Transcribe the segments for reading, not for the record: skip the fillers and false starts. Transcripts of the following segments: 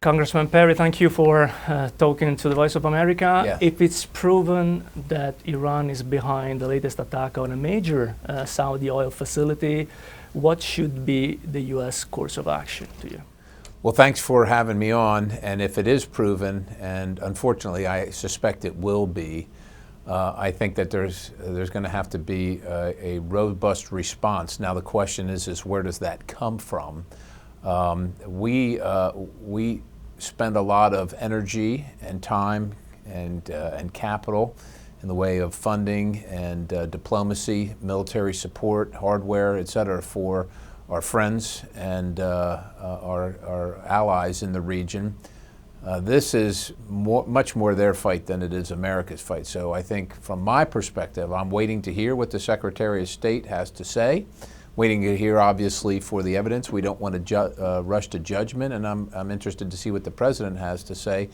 Congressman Perry, thank you for talking to the Voice of America. Yeah. If it's proven that Iran is behind the latest attack on a major Saudi oil facility, what should be the U.S. course of action to you? Well, thanks for having me on. And if it is proven, and unfortunately I suspect it will be, I think that there's going to have to be a robust response. Now the question is where does that come from? We spend a lot of energy and time and capital in the way of funding and diplomacy, military support, hardware, et cetera, for our friends and our allies in the region. This is much more their fight than it is America's fight. So I think from my perspective, I'm waiting to hear what the Secretary of State has to say. Waiting to hear, obviously, for the evidence. We don't want to rush to judgment, and I'm interested to see what the President has to say.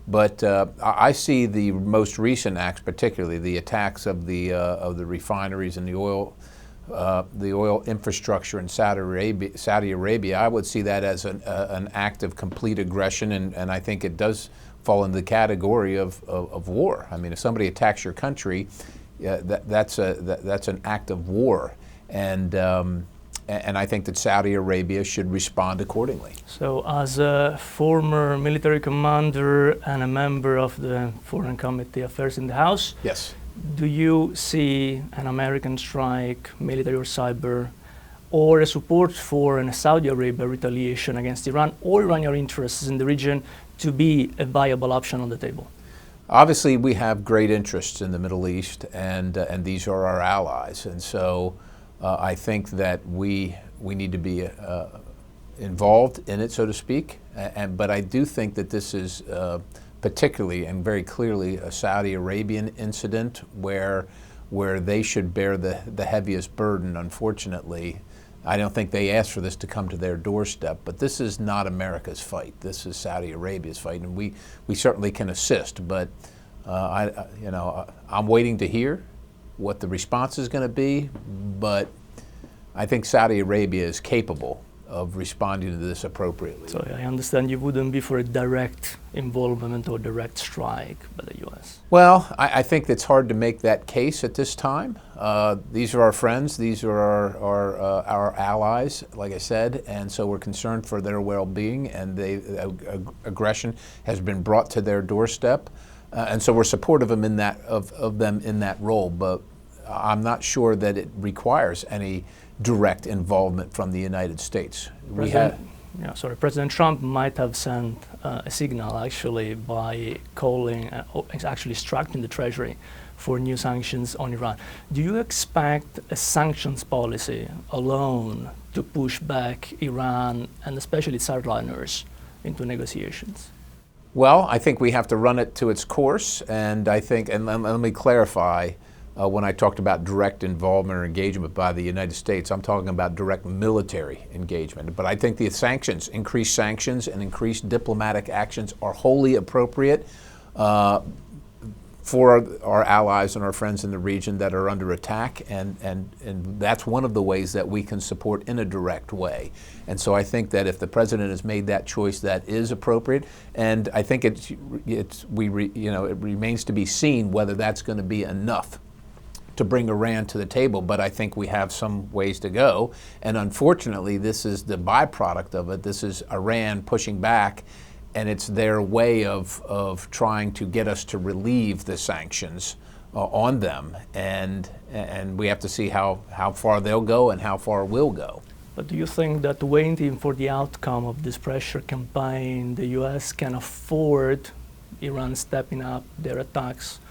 But I see the most recent acts, particularly the attacks of the refineries and the oil infrastructure in Saudi Arabia. I would see that as an act of complete aggression, and I think it does fall into the category of war. I mean, if somebody attacks your country, that's an act of war. And I think that Saudi Arabia should respond accordingly. So as a former military commander and a member of the Foreign Committee Affairs in the House, yes, do you see an American strike, military or cyber, or a support for a Saudi Arabia retaliation against Iran or Iranian interests in the region to be a viable option on the table? Obviously, we have great interests in the Middle East, and these are our allies. And so I think that we need to be involved in it, so to speak. But I do think that this is particularly and very clearly a Saudi Arabian incident where they should bear the heaviest burden. Unfortunately, I don't think they asked for this to come to their doorstep. But this is not America's fight. This is Saudi Arabia's fight, and we certainly can assist. But I'm waiting to hear what the response is going to be, but I think Saudi Arabia is capable of responding to this appropriately. So I understand you wouldn't be for a direct involvement or direct strike by the U.S. Well, I think it's hard to make that case at this time. These are our friends, these are our allies, like I said, and so we're concerned for their well-being, and aggression has been brought to their doorstep. And so we're supportive of them in that role, but I'm not sure that it requires any direct involvement from the United States. President Trump might have sent a signal actually by calling, actually instructing the Treasury for new sanctions on Iran. Do you expect a sanctions policy alone to push back Iran and especially its hardliners into negotiations? Well, I think we have to run it to its course, and I think, and let me clarify, when I talked about direct involvement or engagement by the United States, I'm talking about direct military engagement. But I think the increased sanctions and increased diplomatic actions are wholly appropriate for our allies and our friends in the region that are under attack, and that's one of the ways that we can support in a direct way. And so I think that if the President has made that choice, that is appropriate, and I think it remains to be seen whether that's going to be enough to bring Iran to the table, but I think we have some ways to go, and unfortunately this is the byproduct of it. This is Iran pushing back, and it's their way of trying to get us to relieve the sanctions on them, and we have to see how far they'll go and how far we'll go. But do you think that waiting for the outcome of this pressure campaign, the U.S. can afford Iran stepping up their attacks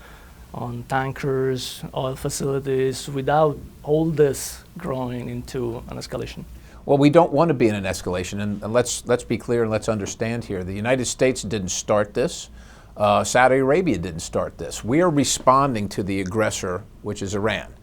on tankers, oil facilities, without all this growing into an escalation? Well, we don't want to be in an escalation, and let's be clear and let's understand here. The United States didn't start this. Saudi Arabia didn't start this. We are responding to the aggressor, which is Iran.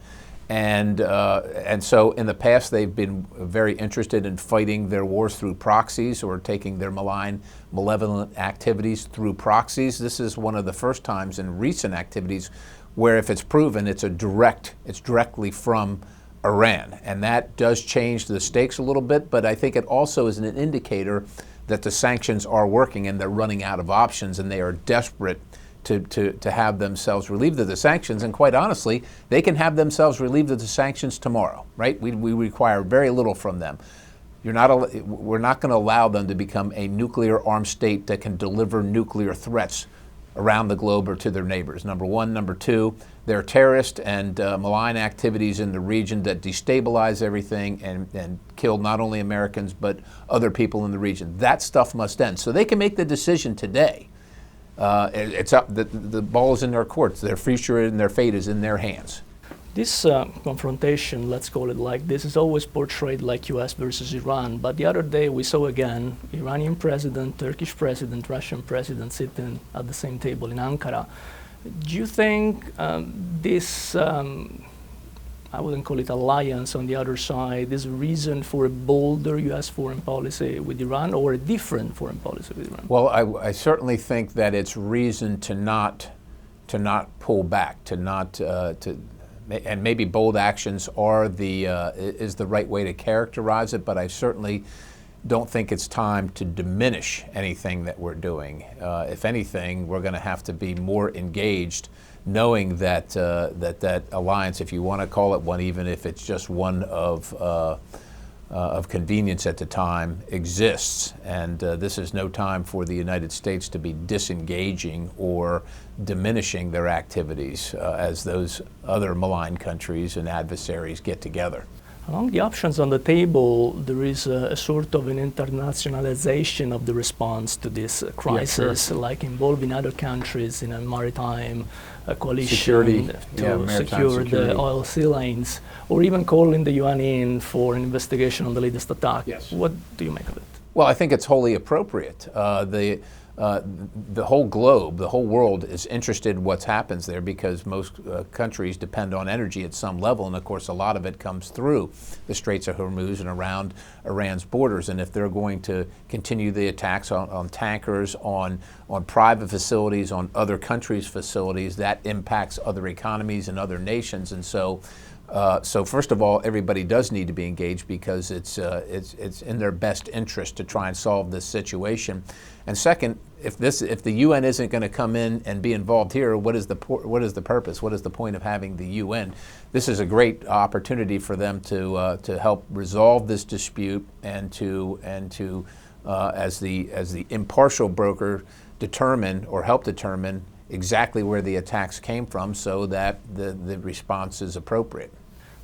And so in the past, they've been very interested in fighting their wars through proxies or taking their malevolent activities through proxies. This is one of the first times in recent activities where, if it's proven, it's directly from Iran. And that does change the stakes a little bit, but I think it also is an indicator that the sanctions are working and they're running out of options and they are desperate to have themselves relieved of the sanctions. And quite honestly, they can have themselves relieved of the sanctions tomorrow, right? We require very little from them. We're not going to allow them to become a nuclear armed state that can deliver nuclear threats around the globe or to their neighbors. Number one. Number two, there are terrorist and malign activities in the region that destabilize everything and kill not only Americans but other people in the region. That stuff must end. So they can make the decision today. It's up. The ball is in their courts. Their future and their fate is in their hands. This confrontation, let's call it like this, is always portrayed like US versus Iran. But the other day we saw again Iranian president, Turkish president, Russian president sitting at the same table in Ankara. Do you think this, I wouldn't call it alliance on the other side, is a reason for a bolder US foreign policy with Iran or a different foreign policy with Iran? Well, I certainly think that it's reason to not pull back, and maybe bold actions are is the right way to characterize it, but I certainly don't think it's time to diminish anything that we're doing. If anything, we're going to have to be more engaged, knowing that that alliance, if you want to call it one, even if it's just one of convenience at the time, exists. And this is no time for the United States to be disengaging or diminishing their activities as those other malign countries and adversaries get together. Among the options on the table, there is a sort of an internationalization of the response to this crisis, like involving other countries in a maritime coalition to secure the oil sea lanes, or even calling the UN in for an investigation on the latest attack. Yes. What do you make of it? Well, I think it's wholly appropriate. The whole globe, the whole world is interested in what happens there because most countries depend on energy at some level, and of course a lot of it comes through the Straits of Hormuz and around Iran's borders. And if they're going to continue the attacks on tankers, on private facilities, on other countries' facilities, that impacts other economies and other nations. And so first of all, everybody does need to be engaged because it's in their best interest to try and solve this situation. And second, if the UN isn't going to come in and be involved here, what is the purpose? What is the point of having the UN? This is a great opportunity for them to help resolve this dispute and to as the impartial broker determine or help determine exactly where the attacks came from so that the response is appropriate.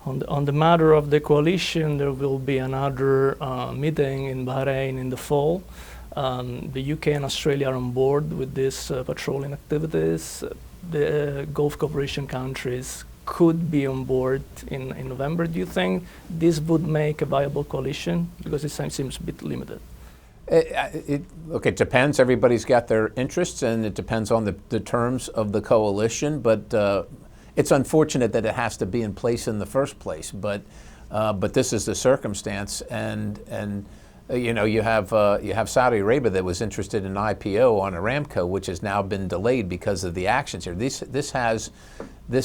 On the matter of the coalition, there will be another meeting in Bahrain in the fall. The UK and Australia are on board with these patrolling activities. The Gulf cooperation countries could be on board in November. Do you think this would make a viable coalition? Because it seems a bit limited. Look, it depends. Everybody's got their interests, and it depends on the terms of the coalition. But it's unfortunate that it has to be in place in the first place. But this is the circumstance, and you know, you have Saudi Arabia that was interested in IPO on Aramco, which has now been delayed because of the actions here. This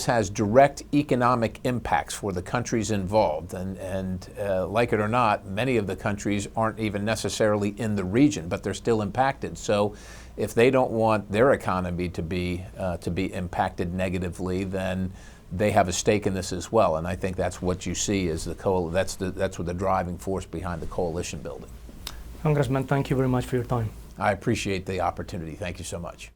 has direct economic impacts for the countries involved, and like it or not, many of the countries aren't even necessarily in the region, but they're still impacted. So, if they don't want their economy to be impacted negatively, then they have a stake in this as well. And I think that's what you see is that's what the driving force behind the coalition building. Congressman, thank you very much for your time. I appreciate the opportunity. Thank you so much.